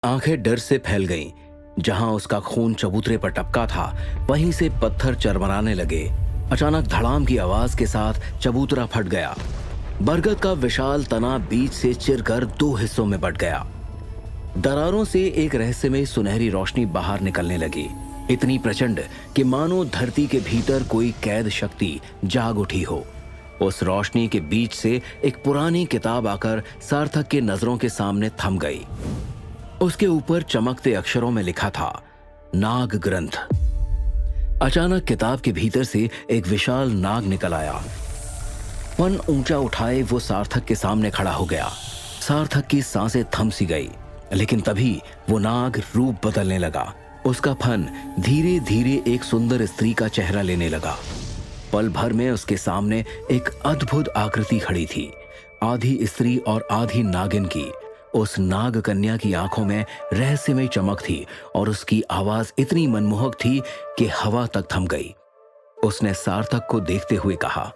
आंखें डर से फैल गईं। जहां उसका खून चबूतरे पर टपका था, वहीं से पत्थर चरमराने लगे। अचानक धड़ाम की आवाज के साथ चबूतरा फट गया। बरगद का विशाल तना बीच से चिरकर दो हिस्सों में बंट गया। दरारों से एक रहस्यमय सुनहरी रोशनी बाहर निकलने लगी, इतनी प्रचंड कि मानो धरती के भीतर कोई कैद शक्ति जाग उठी हो। उस रोशनी के बीच से एक पुरानी किताब आकर सार्थक के नजरों के सामने थम गई। उसके ऊपर चमकते अक्षरों में लिखा था, नाग ग्रंथ। अचानक किताब के भीतर से एक विशाल नाग निकल आया। फन ऊंचा उठाए वो सार्थक के सामने खड़ा हो गया। सार्थक की सांसें थम सी गई, लेकिन तभी वो नाग रूप बदलने लगा। उसका फन धीरे धीरे एक सुंदर स्त्री का चेहरा लेने लगा। पल भर में उसके सामने एक अद्भुत आकृति खड़ी थी, आधी स्त्री और आधी नागिन की। उस नाग कन्या की आंखों में रहस्यमय चमक थी और उसकी आवाज इतनी मनमोहक थी कि हवा तक थम गई। उसने सार्थक को देखते हुए कहा,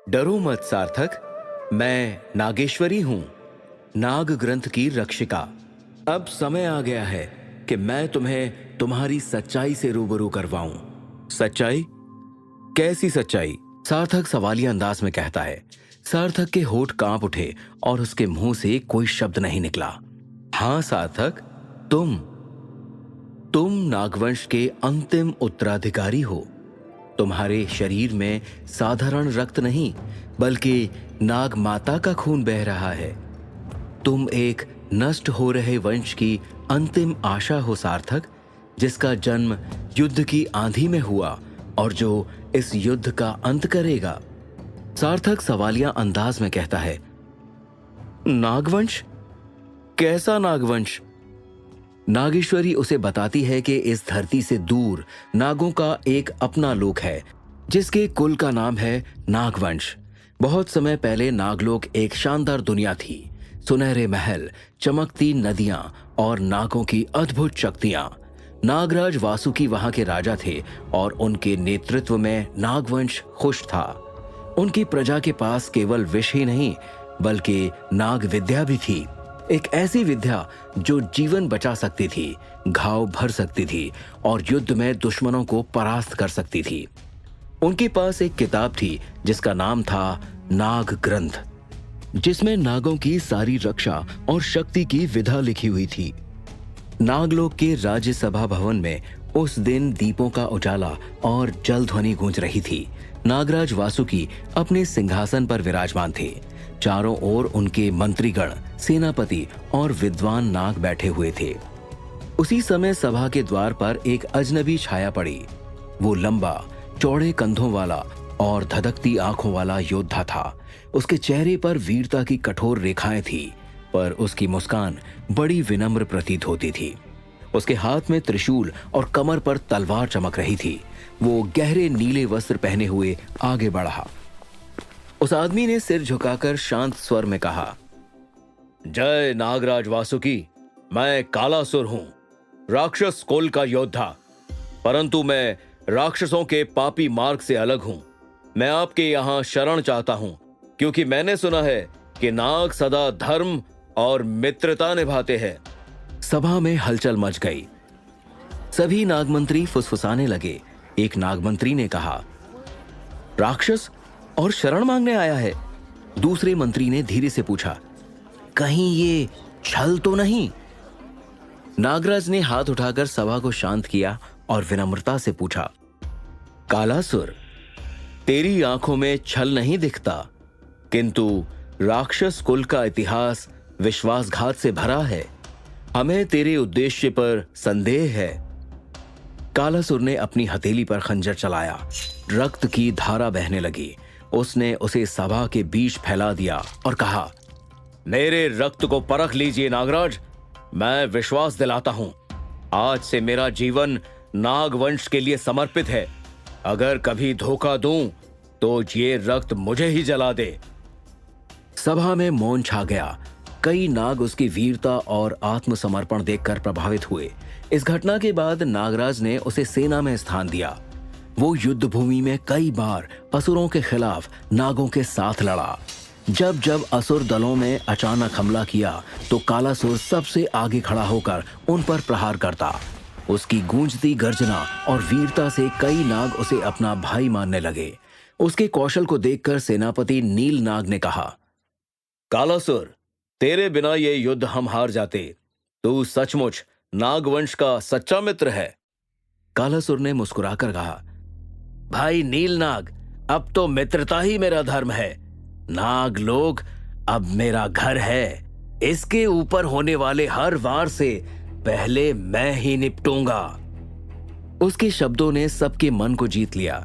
डरो मत सार्थक, मैं नागेश्वरी हूं, नाग ग्रंथ की रक्षिका। अब समय आ गया है कि मैं तुम्हें तुम्हारी सच्चाई से रूबरू करवाऊं। सच्चाई? कैसी सच्चाई? सार्थक सवालिया अंदाज में कहता है। सार्थक के होठ कांप उठे और उसके मुंह से कोई शब्द नहीं निकला। हां सार्थक, तुम नागवंश के अंतिम उत्तराधिकारी हो। तुम्हारे शरीर में साधारण रक्त नहीं, बल्कि नाग माता का खून बह रहा है। तुम एक नष्ट हो रहे वंश की अंतिम आशा हो सार्थक, जिसका जन्म युद्ध की आंधी में हुआ और जो इस युद्ध का अंत करेगा। सार्थक सवालिया अंदाज में कहता है, नागवंश? कैसा नागवंश? नागेश्वरी उसे बताती है कि इस धरती से दूर नागों का एक अपना लोक है, जिसके कुल का नाम है नागवंश। बहुत समय पहले नागलोक एक शानदार दुनिया थी। सुनहरे महल, चमकती नदियां और नागों की अद्भुत शक्तियां। नागराज वासुकी वहां के राजा थे और उनके नेतृत्व में नागवंश खुश था। उनकी प्रजा के पास केवल विष ही नहीं, बल्कि नाग विद्या भी थी। एक ऐसी विद्या जो जीवन बचा सकती थी, घाव भर सकती थी और युद्ध में दुश्मनों को परास्त कर सकती थी। उनके पास एक किताब थी जिसका नाम था नाग ग्रंथ, जिसमें नागों की सारी रक्षा और शक्ति की विधा लिखी हुई थी। नागलोक के राज्यसभा भवन में उस दिन दीपों का उजाला और जल ध्वनि गूंज रही थी। नागराज वासुकी अपने सिंहासन पर विराजमान थे। चारों ओर उनके मंत्रीगण, सेनापति और विद्वान नाग बैठे हुए थे। उसी समय सभा के द्वार पर एक अजनबी छाया पड़ी। वो लंबा, चौड़े कंधों वाला और धधकती आंखों वाला योद्धा था। उसके चेहरे पर वीरता की कठोर रेखाएं थी, पर उसकी मुस्कान बड़ी विनम्र प्रतीत होती थी। उसके हाथ में त्रिशूल और कमर पर तलवार चमक रही थी। वो गहरे नीले वस्त्र पहने हुए आगे बढ़ा। उस आदमी ने सिर झुकाकर शांत स्वर में कहा, जय नागराज वासुकी, मैं कालासुर हूं, राक्षस कुल का योद्धा, परंतु मैं राक्षसों के पापी मार्ग से अलग हूं। मैं आपके यहां शरण चाहता हूं, क्योंकि मैंने सुना है कि नाग सदा धर्म और मित्रता निभाते हैं। सभा में हलचल मच गई। सभी नागमंत्री फुसफुसाने लगे। एक नागमंत्री ने कहा, राक्षस और शरण मांगने आया है। दूसरे मंत्री ने धीरे से पूछा, कहीं ये छल तो नहीं? नागराज ने हाथ उठाकर सभा को शांत किया और विनम्रता से पूछा, कालासुर, तेरी आंखों में छल नहीं दिखता, किंतु राक्षस कुल का इतिहास विश्वासघात से भरा है। हमें तेरे उद्देश्य पर संदेह है। कालासुर ने अपनी हथेली पर खंजर चलाया। रक्त की धारा बहने लगी। उसने उसे सभा के बीच फैला दिया और कहा, मेरे रक्त को परख लीजिए नागराज। मैं विश्वास दिलाता हूं, आज से मेरा जीवन नागवंश के लिए समर्पित है। अगर कभी धोखा दूं तो ये रक्त मुझे ही जला दे। सभा में मौन छा गया। कई नाग उसकी वीरता और आत्मसमर्पण देखकर प्रभावित हुए। इस घटना के बाद नागराज ने उसे सेना में स्थान दिया। वो युद्ध भूमि में कई बार असुरों के खिलाफ नागों के साथ लड़ा। जब जब असुर दलों में अचानक हमला किया तो कालासुर सबसे आगे खड़ा होकर उन पर प्रहार करता। उसकी गूंजती गर्जना और वीरता से कई नाग उसे अपना भाई मानने लगे। उसके कौशल को देखकर सेनापति नील नाग ने कहा, कालासुर, तेरे बिना ये युद्ध हम हार जाते। तू सचमुच नागवंश का सच्चा मित्र है। कालासुर ने मुस्कुराकर कहा, भाई नील नाग, अब तो मित्रता ही मेरा धर्म है। नाग लोग अब मेरा घर है। इसके ऊपर होने वाले हर वार से पहले मैं ही निपटूंगा। उसके शब्दों ने सबके मन को जीत लिया।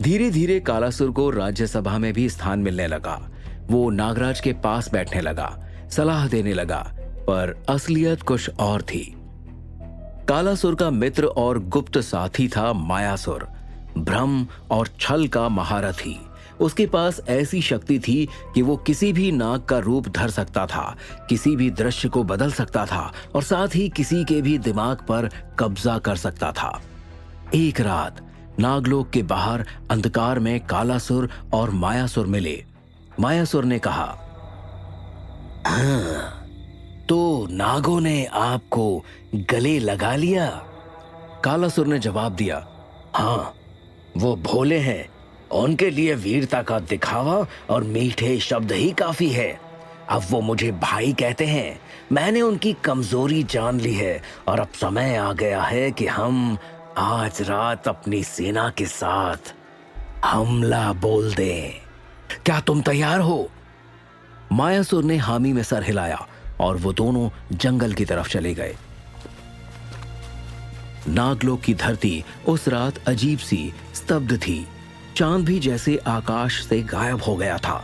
धीरे धीरे कालासुर को राज्यसभा में भी स्थान मिलने लगा। वो नागराज के पास बैठने लगा, सलाह देने लगा, पर असलियत कुछ और थी। कालासुर का मित्र और गुप्त साथी था मायासुर, भ्रम और छल का महारथी। उसके पास ऐसी शक्ति थी कि वो किसी भी नाग का रूप धर सकता था, किसी भी दृश्य को बदल सकता था और साथ ही किसी के भी दिमाग पर कब्जा कर सकता था। एक रात नागलोक के बाहर अंधकार में कालासुर और मायासुर मिले। मायासुर ने कहा, हाँ, तो नागों ने आपको गले लगा लिया? कालासुर ने जवाब दिया, हाँ, वो भोले हैं। उनके लिए वीरता का दिखावा और मीठे शब्द ही काफी है। अब वो मुझे भाई कहते हैं। मैंने उनकी कमजोरी जान ली है और अब समय आ गया है कि हम आज रात अपनी सेना के साथ हमला बोल दें। क्या तुम तैयार हो? मायासुर ने हामी में सर हिलाया और वो दोनों जंगल की तरफ चले गए। नागलोक की धरती उस रात अजीब सी स्तब्ध थी। चांद भी जैसे आकाश से गायब हो गया था।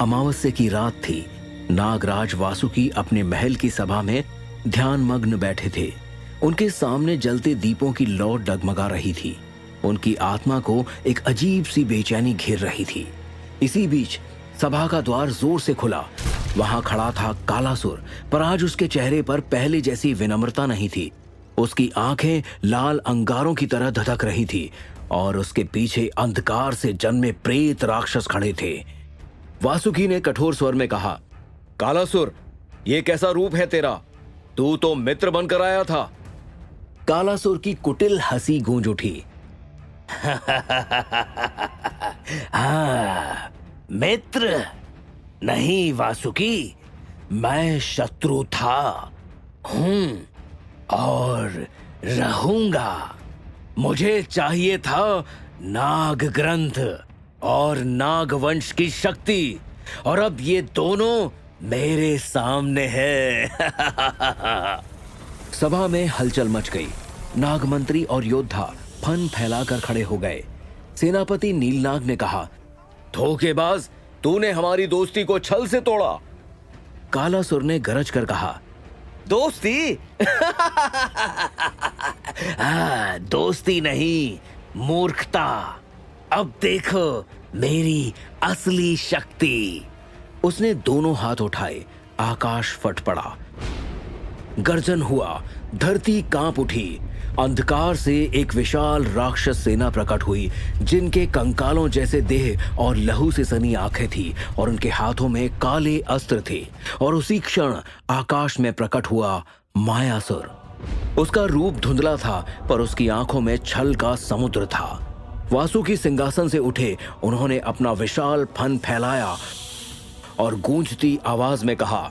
अमावस्या की रात थी। नागराज वासुकी अपने महल की सभा में ध्यान मग्न बैठे थे। उनके सामने जलते दीपों की लौ डगमगा रही थी। उनकी आत्मा को एक अजीब सी बेचैनी घेर रही थी। इसी बीच सभा का द्वार जोर से खुला। वहां खड़ा था कालासुर, पर आज उसके चेहरे पर पहले जैसी विनम्रता नहीं थी। उसकी आंखें लाल अंगारों की तरह धधक रही थी और उसके पीछे अंधकार से जन्मे प्रेत राक्षस खड़े थे। वासुकी ने कठोर स्वर में कहा, कालासुर, ये कैसा रूप है तेरा? तू तो मित्र बनकर आया था। कालासुर की कुटिल हंसी गूंज उठी। हाँ, मित्र नहीं वासुकी, मैं शत्रु था, हूं और रहूंगा। मुझे चाहिए था नाग ग्रंथ और नागवंश की शक्ति, और अब ये दोनों मेरे सामने है। सभा में हलचल मच गई। नागमंत्री और योद्धा फन फैलाकर खड़े हो गए। सेनापति नीलनाग ने कहा, धोखेबाज, तूने हमारी दोस्ती को छल से तोड़ा। कालासुर ने गरज कर कहा, दोस्ती? दोस्ती नहीं, मूर्खता। अब देखो मेरी असली शक्ति। उसने दोनों हाथ उठाए। आकाश फट पड़ा। गर्जन हुआ। धरती कांप उठी। अंधकार से एक विशाल राक्षस सेना प्रकट हुई, जिनके कंकालों जैसे देह और लहू से सनी आंखें थी और उनके हाथों में काले अस्त्र थे। और उसी क्षण आकाश में प्रकट हुआ मायासुर। उसका रूप धुंधला था, पर उसकी आंखों में छल का समुद्र था। वासुकी सिंहासन से उठे। उन्होंने अपना विशाल फन फैलाया और गूंजती आवाज में कहा,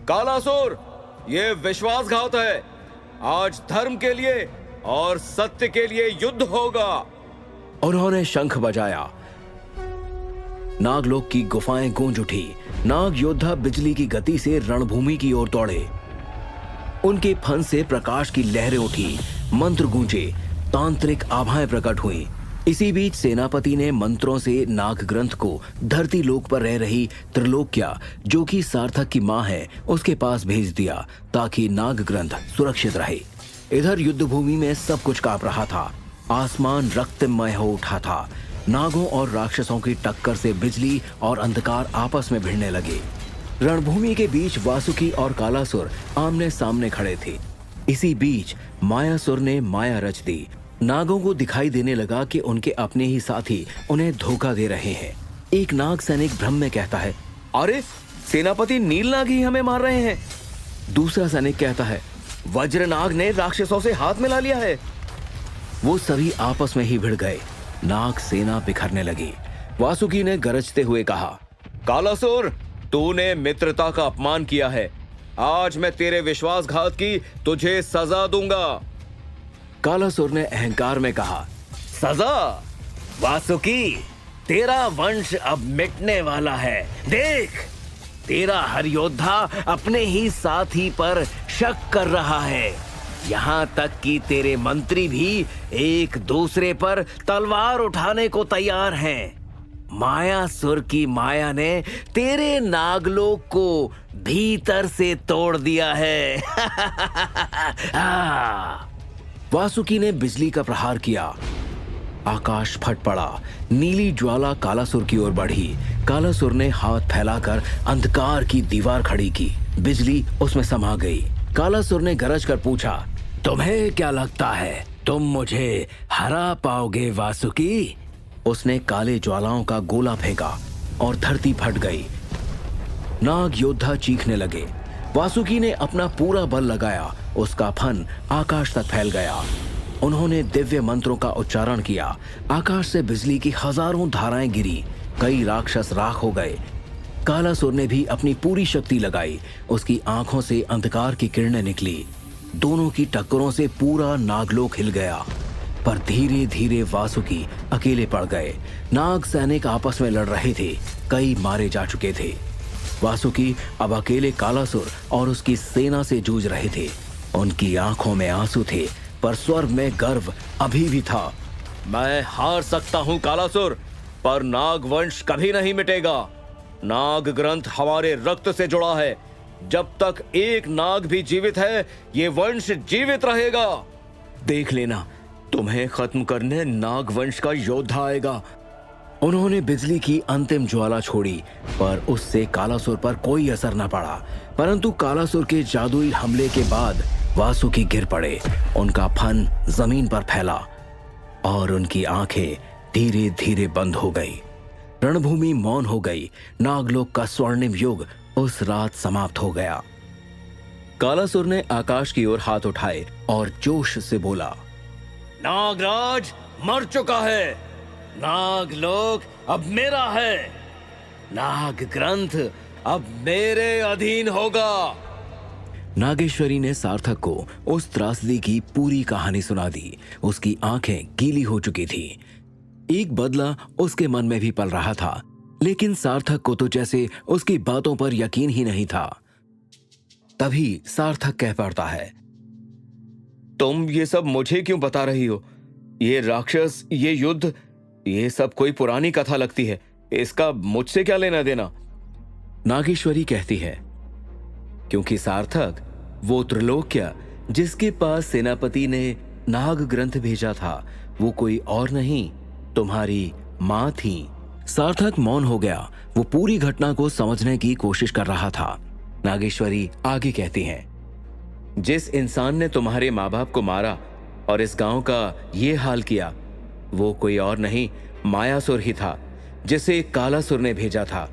कालासुर, ये विश्वासघात है। आज धर्म के लिए और सत्य के लिए युद्ध होगा। उन्होंने शंख बजाया। नागलोक की गुफाएं गूंज उठी। नाग योद्धा बिजली की गति से रणभूमि की ओर दौड़े। उनके फन से प्रकाश की लहरें उठी। मंत्र गूंजे। तांत्रिक आभाएं प्रकट हुई। इसी बीच सेनापति ने मंत्रों से नाग ग्रंथ को धरती लोक पर रह रही त्रिलोक्या, जो कि सार्थक की मां है, उसके पास भेज दिया ताकि नाग ग्रंथ सुरक्षित रहे। इधर युद्ध भूमि में सब कुछ कांप रहा था। आसमान रक्तमय हो उठा था। नागों और राक्षसों की टक्कर से बिजली और अंधकार आपस में भिड़ने लगे। रणभूमि के बीच वासुकी और कालासुर आमने सामने खड़े थे। इसी बीच मायासुर ने माया रच दी। नागों को दिखाई देने लगा कि उनके अपने ही साथी उन्हें धोखा दे रहे हैं। एक नाग सैनिक भ्रम में कहता है, अरे सेनापति नीलनाग ही हमें मार रहे हैं। दूसरा सैनिक कहता है, वज्रनाग ने राक्षसों से हाथ मिला लिया है। वो सभी आपस में ही भिड़ गए। नाग सेना बिखरने लगी। वासुकी ने गरजते हुए कहा, कालासुर, तूने मित्रता का अपमान किया है। आज मैं तेरे विश्वासघात की तुझे सजा दूंगा। कालासुर ने अहंकार में कहा, सजा? वासुकी, तेरा वंश अब मिटने वाला है। देख, तेरा हर योद्धा अपने ही साथी पर शक कर रहा है। यहाँ तक कि तेरे मंत्री भी एक दूसरे पर तलवार उठाने को तैयार हैं। मायासुर की माया ने तेरे नागलोक को भीतर से तोड़ दिया है। वासुकी ने बिजली का प्रहार किया। आकाश फट पड़ा। नीली ज्वाला कालासुर की ओर बढ़ी। कालासुर ने हाथ फैलाकर अंधकार की दीवार खड़ी की। बिजली उसमें समा गई। कालासुर ने गरज कर पूछा, तुम्हें क्या लगता है तुम मुझे हरा पाओगे वासुकी? उसने काले ज्वालाओं का गोला फेंका और धरती फट गई। नाग योद्धा चीखने लगे। वासुकी ने अपना पूरा बल लगाया। उसका फन आकाश तक फैल गया। उन्होंने दिव्य मंत्रों का उच्चारण किया। आकाश से बिजली की हजारों धाराएं गिरी। कई राक्षस राख हो गए। कालासुर ने भी अपनी पूरी शक्ति लगाई। उसकी आंखों से अंधकार की किरणें निकली। दोनों की टक्करों से पूरा नागलोक हिल गया। पर धीरे धीरे वासुकी अकेले पड़ गए। नाग सैनिक आपस में लड़ रहे थे। कई मारे जा चुके थे। वासुकी अब अकेले कालासुर और उसकी सेना से जूझ रहे थे। उनकी आंखों में आंसू थे, पर स्वर में गर्व अभी भी था। मैं हार सकता हूं कालासुर, पर नागवंश कभी नहीं मिटेगा। नाग ग्रंथ हमारे रक्त से जुड़ा है। जब तक एक नाग भी जीवित है, ये वंश जीवित रहेगा। देख लेना, तुम्हें खत्म करने नागवंश का योद्धा आएगा। उन्होंने बिजली की अंतिम ज्वाला छोड़ी, पर उससे कालासुर पर कोई असर न पड़ा। परंतु कालासुर के जादुई हमले के बाद वासुकी गिर पड़े। उनका फन जमीन पर फैला और उनकी आंखें धीरे धीरे बंद हो गई। रणभूमि मौन हो गई। नागलोक का स्वर्णिम युग उस रात समाप्त हो गया। कालासुर ने आकाश की ओर हाथ उठाए और जोश से बोला, नागराज मर चुका है। नागलोक अब मेरा है। नाग ग्रंथ अब मेरे अधीन होगा। नागेश्वरी ने सार्थक को उस त्रासदी की पूरी कहानी सुना दी। उसकी आंखें गीली हो चुकी थी। एक बदला उसके मन में भी पल रहा था, लेकिन सार्थक को तो जैसे उसकी बातों पर यकीन ही नहीं था। तभी सार्थक कह पड़ता है, तुम ये सब मुझे क्यों बता रही हो? ये राक्षस, ये युद्ध, ये सब कोई पुरानी कथा लगती है। इसका मुझसे क्या लेना देना? नागेश्वरी कहती है, क्योंकि सार्थक, वो त्रिलोक्य जिसके पास सेनापति ने नाग ग्रंथ भेजा था, वो कोई और नहीं, तुम्हारी मां थी। सार्थक मौन हो गया। वो पूरी घटना को समझने की कोशिश कर रहा था। नागेश्वरी आगे कहती हैं, जिस इंसान ने तुम्हारे माँ बाप को मारा और इस गांव का ये हाल किया, वो कोई और नहीं, मायासुर ही था, जिसे कालासुर ने भेजा था।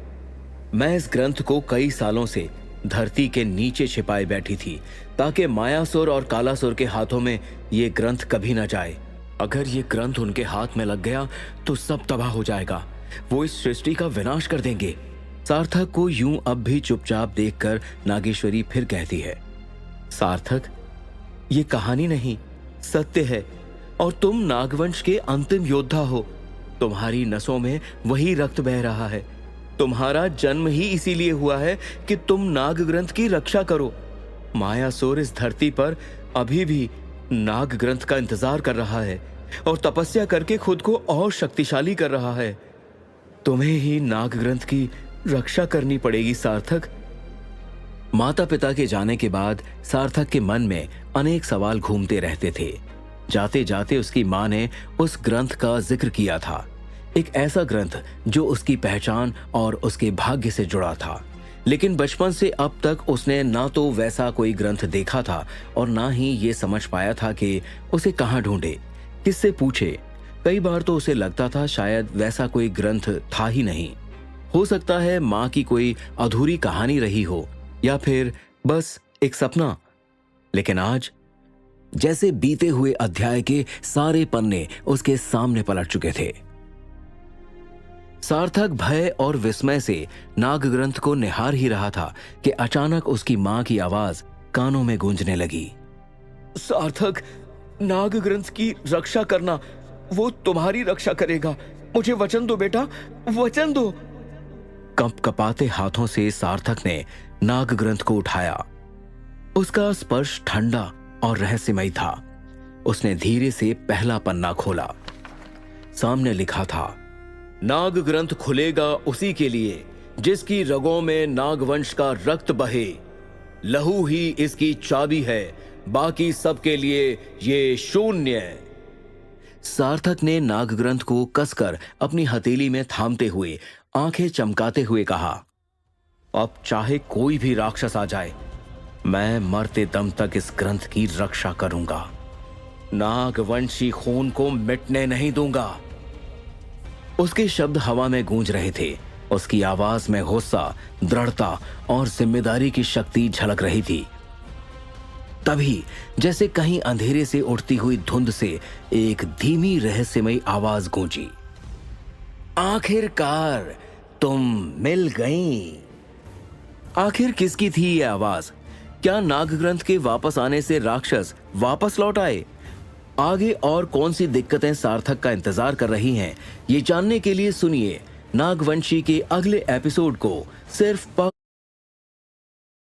मैं इस ग्रंथ को कई सालों से धरती के नीचे छिपाए बैठी थी, ताकि मायासुर और कालासुर के हाथों में ये ग्रंथ कभी न जाए। अगर ये ग्रंथ उनके हाथ में लग गया तो सब तबाह हो जाएगा। वो इस सृष्टि का विनाश कर देंगे। सार्थक को यूं अब भी चुपचाप देखकर नागेश्वरी फिर कहती है, सार्थक, ये कहानी नहीं, सत्य है, और तुम नागवंश के अंतिम योद्धा हो। तुम्हारी नसों में वही रक्त बह रहा है। तुम्हारा जन्म ही इसीलिए हुआ है कि तुम नाग ग्रंथ की रक्षा करो। मायासुर इस धरती पर अभी भी नाग ग्रंथ का इंतजार कर रहा है और तपस्या करके खुद को और शक्तिशाली कर रहा है। तुम्हें ही नाग ग्रंथ की रक्षा करनी पड़ेगी सार्थक। माता पिता के जाने के बाद सार्थक के मन में अनेक सवाल घूमते रहते थे। जाते जाते उसकी मां ने उस ग्रंथ का जिक्र किया था, एक ऐसा ग्रंथ जो उसकी पहचान और उसके भाग्य से जुड़ा था। लेकिन बचपन से अब तक उसने ना तो वैसा कोई ग्रंथ देखा था और ना ही ये समझ पाया था कि उसे कहाँ ढूंढे, किससे पूछे। कई बार तो उसे लगता था शायद वैसा कोई ग्रंथ था ही नहीं। हो सकता है माँ की कोई अधूरी कहानी रही हो या फिर बस एक सपना। लेकिन आज जैसे बीते हुए अध्याय के सारे पन्ने उसके सामने पलट चुके थे। सार्थक भय और विस्मय से नागग्रंथ को निहार ही रहा था कि अचानक उसकी मां की आवाज कानों में गूंजने लगी। सार्थक, नागग्रंथ की रक्षा करना, वो तुम्हारी रक्षा करेगा। मुझे वचन दो बेटा, वचन दो। कंपकपाते हाथों से सार्थक ने नागग्रंथ को उठाया। उसका स्पर्श ठंडा और रहस्यमय था। उसने धीरे से पहला पन्ना खोला। सामने लिखा था, नाग ग्रंथ खुलेगा उसी के लिए जिसकी रगों में नागवंश का रक्त बहे। लहू ही इसकी चाबी है, बाकी सबके लिए ये शून्य। सार्थक ने नाग ग्रंथ को कसकर अपनी हथेली में थामते हुए आंखें चमकाते हुए कहा, अब चाहे कोई भी राक्षस आ जाए, मैं मरते दम तक इस ग्रंथ की रक्षा करूंगा। नागवंशी खून को मिटने नहीं दूंगा। उसके शब्द हवा में गूंज रहे थे। उसकी आवाज में गुस्सा, दृढ़ता और जिम्मेदारी की शक्ति झलक रही थी। तभी जैसे कहीं अंधेरे से उठती हुई धुंध से एक धीमी रहस्यमयी आवाज गूंजी, आखिरकार तुम मिल गई। आखिर किसकी थी यह आवाज? क्या नागग्रंथ के वापस आने से राक्षस वापस लौट आए? आगे और कौन सी दिक्कतें सार्थक का इंतजार कर रही हैं, ये जानने के लिए सुनिए नागवंशी के अगले एपिसोड को सिर्फ